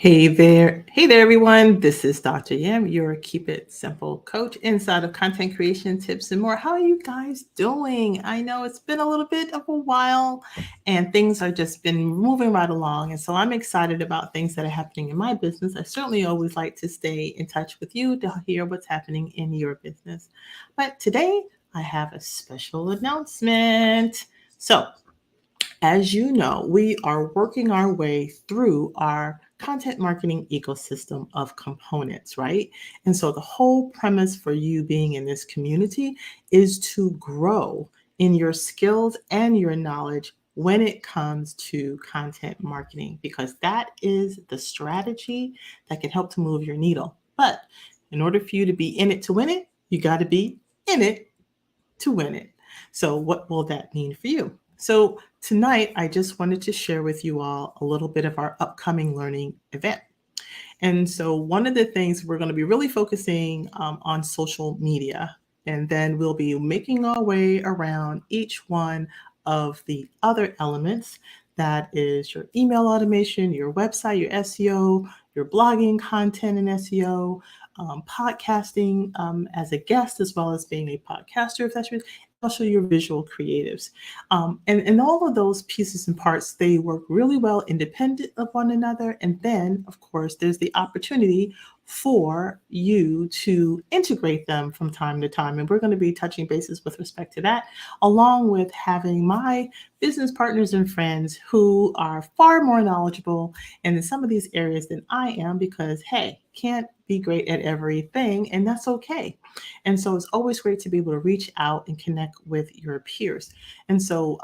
Hey there, everyone. This is Dr. Yam, your Keep It Simple coach inside of content creation tips and more. How are you guys doing? I know it's been a little bit of a while and things are just been moving right along. And so I'm excited about things that are happening in my business. I certainly always like to stay in touch with you to hear what's happening in your business. But today I have a special announcement. So, as you know, we are working our way through our content marketing ecosystem of components, right? And so the whole premise for you being in this community is to grow in your skills and your knowledge when it comes to content marketing, because that is the strategy that can help to move your needle. But in order for you to be in it to win it, you got to be in it to win it. So, what will that mean for you? So, tonight, I just wanted to share with you all a little bit of our upcoming learning event. And so, one of the things we're going to be really focusing on social media, and then we'll be making our way around each one of the other elements. That is your email automation, your website, your SEO, your blogging content and SEO, podcasting as a guest, as well as being a podcaster, if that's your, also your visual creatives. And all of those pieces and parts, they work really well independent of one another. And then, of course, there's the opportunity for you to integrate them from time to time. And we're going to be touching bases with respect to that, along with having my business partners and friends who are far more knowledgeable in some of these areas than I am, because, hey, can't be great at everything, and that's okay. And so it's always great to be able to reach out and connect with your peers. And so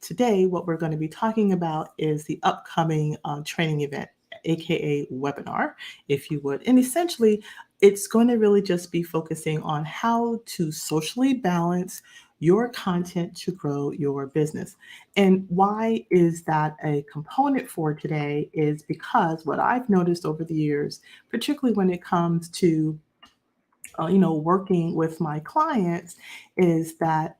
today, what we're going to be talking about is the upcoming training event, aka webinar, if you would. And essentially, it's going to really just be focusing on how to socially balance your content to grow your business. And why is that a component for today is because what I've noticed over the years, particularly when it comes to working with my clients, is that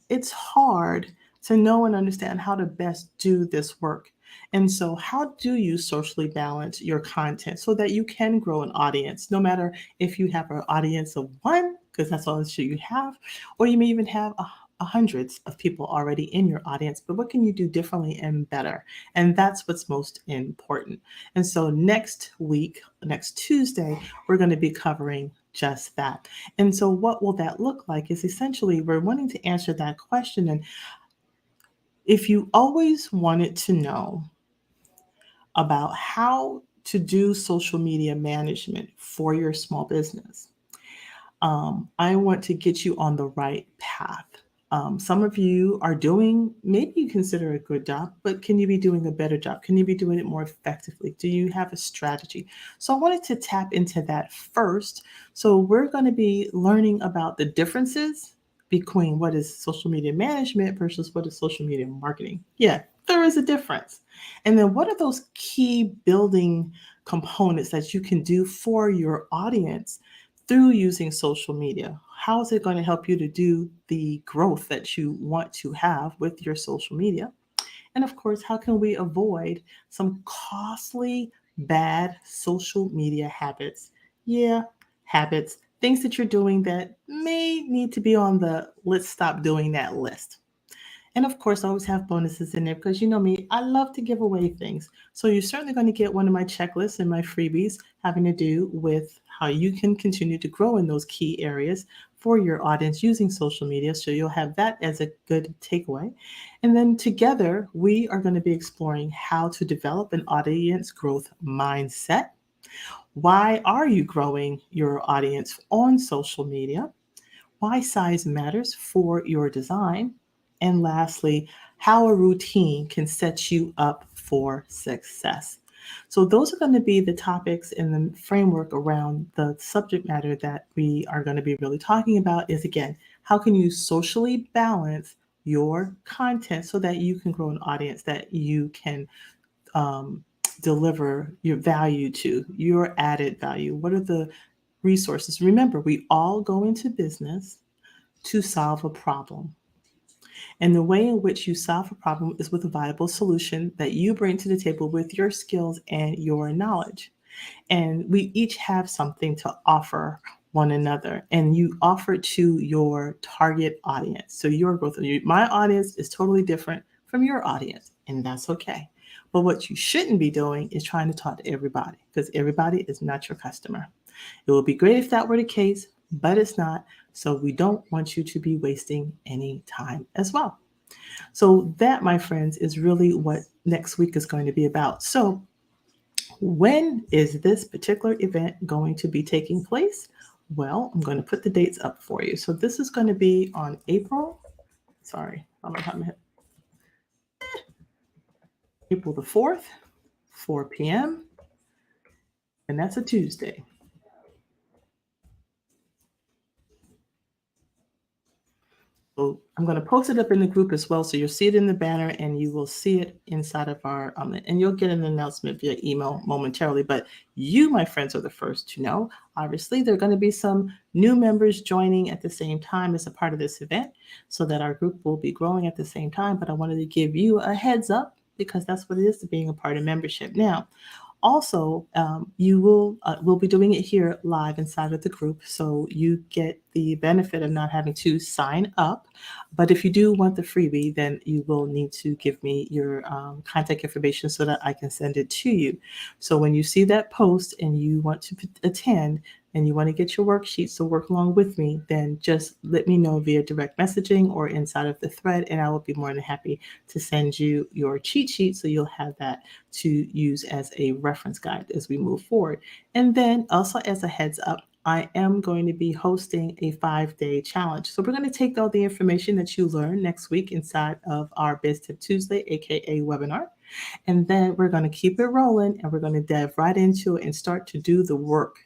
it's hard to know and understand how to best do this work. And so, how do you socially balance your content so that you can grow an audience, no matter if you have an audience of one, because that's all you have, or you may even have hundreds of people already in your audience, but what can you do differently and better? And that's what's most important. And so next week, next Tuesday, we're going to be covering just that. And so what will that look like is essentially we're wanting to answer that question. And if you always wanted to know about how to do social media management for your small business, I want to get you on the right path. Some of you are doing, maybe you consider a good job, but can you be doing a better job? Can you be doing it more effectively? Do you have a strategy? So I wanted to tap into that first. So we're going to be learning about the differences between what is social media management versus what is social media marketing. Yeah, there is a difference. And then what are those key building components that you can do for your audience through using social media? How is it going to help you to do the growth that you want to have with your social media? And of course, how can we avoid some costly, bad social media habits? Yeah, habits, things that you're doing that may need to be on the let's stop doing that list. And of course, I always have bonuses in there because you know me, I love to give away things. So you're certainly going to get one of my checklists and my freebies having to do with how you can continue to grow in those key areas for your audience using social media. So you'll have that as a good takeaway. And then together, we are going to be exploring how to develop an audience growth mindset. Why are you growing your audience on social media? Why size matters for your design, and lastly, how a routine can set you up for success. So, those are going to be the topics in the framework around the subject matter that we are going to be really talking about. Is again, how can you socially balance your content so that you can grow an audience that you can um, deliver your value to, your added value? What are the resources? Remember, we all go into business to solve a problem. And the way in which you solve a problem is with a viable solution that you bring to the table with your skills and your knowledge. And we each have something to offer one another, and you offer to your target audience. So your growth, my audience is totally different from your audience, and that's okay. But what you shouldn't be doing is trying to talk to everybody, because everybody is not your customer. It would be great if that were the case, but it's not. So we don't want you to be wasting any time as well. So that, my friends, is really what next week is going to be about. So when is this particular event going to be taking place? Well, I'm going to put the dates up for you. So this is going to be on April the 4th, 4 p.m., and that's a Tuesday. So I'm going to post it up in the group as well. So you'll see it in the banner and you will see it inside of our, and you'll get an announcement via email momentarily. But you, my friends, are the first to know. Obviously, there are going to be some new members joining at the same time as a part of this event so that our group will be growing at the same time. But I wanted to give you a heads up because that's what it is to being a part of membership. Now, also, you will be doing it here live inside of the group, so you get the benefit of not having to sign up. But if you do want the freebie, then you will need to give me your contact information so that I can send it to you. So when you see that post and you want to attend and you want to get your worksheets to work along with me, then just let me know via direct messaging or inside of the thread, and I will be more than happy to send you your cheat sheet so you'll have that to use as a reference guide as we move forward. And then also, as a heads up, I am going to be hosting a 5-day challenge. So we're going to take all the information that you learn next week inside of our Biz Tip Tuesday, aka webinar, and then we're going to keep it rolling and we're going to dive right into it and start to do the work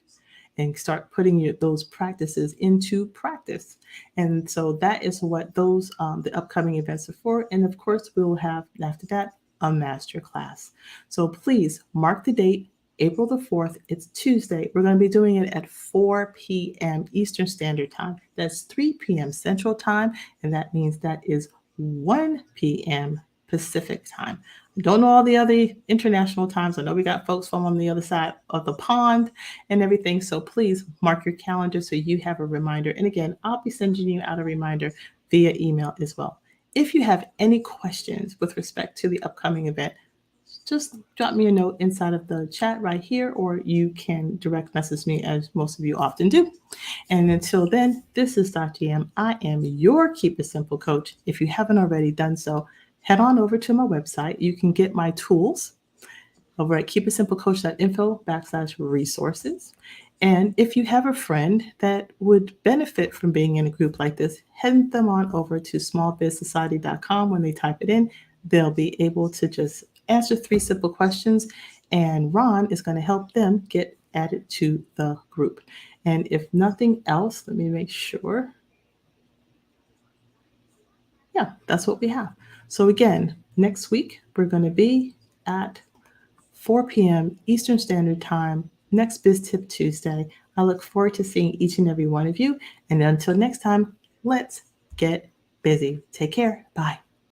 and start putting those practices into practice. And so that is what those the upcoming events are for. And of course, we will have after that a master class. So please mark the date, April the 4th. It's Tuesday. We're going to be doing it at 4 p.m. Eastern Standard Time. That's 3 p.m. Central Time, and that means that is 1 p.m. Pacific Time. I don't know all the other international times. I know we got folks from on the other side of the pond and everything. So please mark your calendar so you have a reminder. And again, I'll be sending you out a reminder via email as well. If you have any questions with respect to the upcoming event, just drop me a note inside of the chat right here, or you can direct message me as most of you often do. And until then, this is Dr. Yam. I am your Keep It Simple coach. If you haven't already done so, head on over to my website. You can get my tools over at keepitsimplecoach.info/resources. And if you have a friend that would benefit from being in a group like this, head them on over to smallbizsociety.com. When they type it in, they'll be able to just answer 3 simple questions, and Ron is going to help them get added to the group. And if nothing else, let me make sure. Yeah, that's what we have. So again, next week, we're going to be at 4 p.m. Eastern Standard Time, next Biz Tip Tuesday. I look forward to seeing each and every one of you. And until next time, let's get busy. Take care. Bye.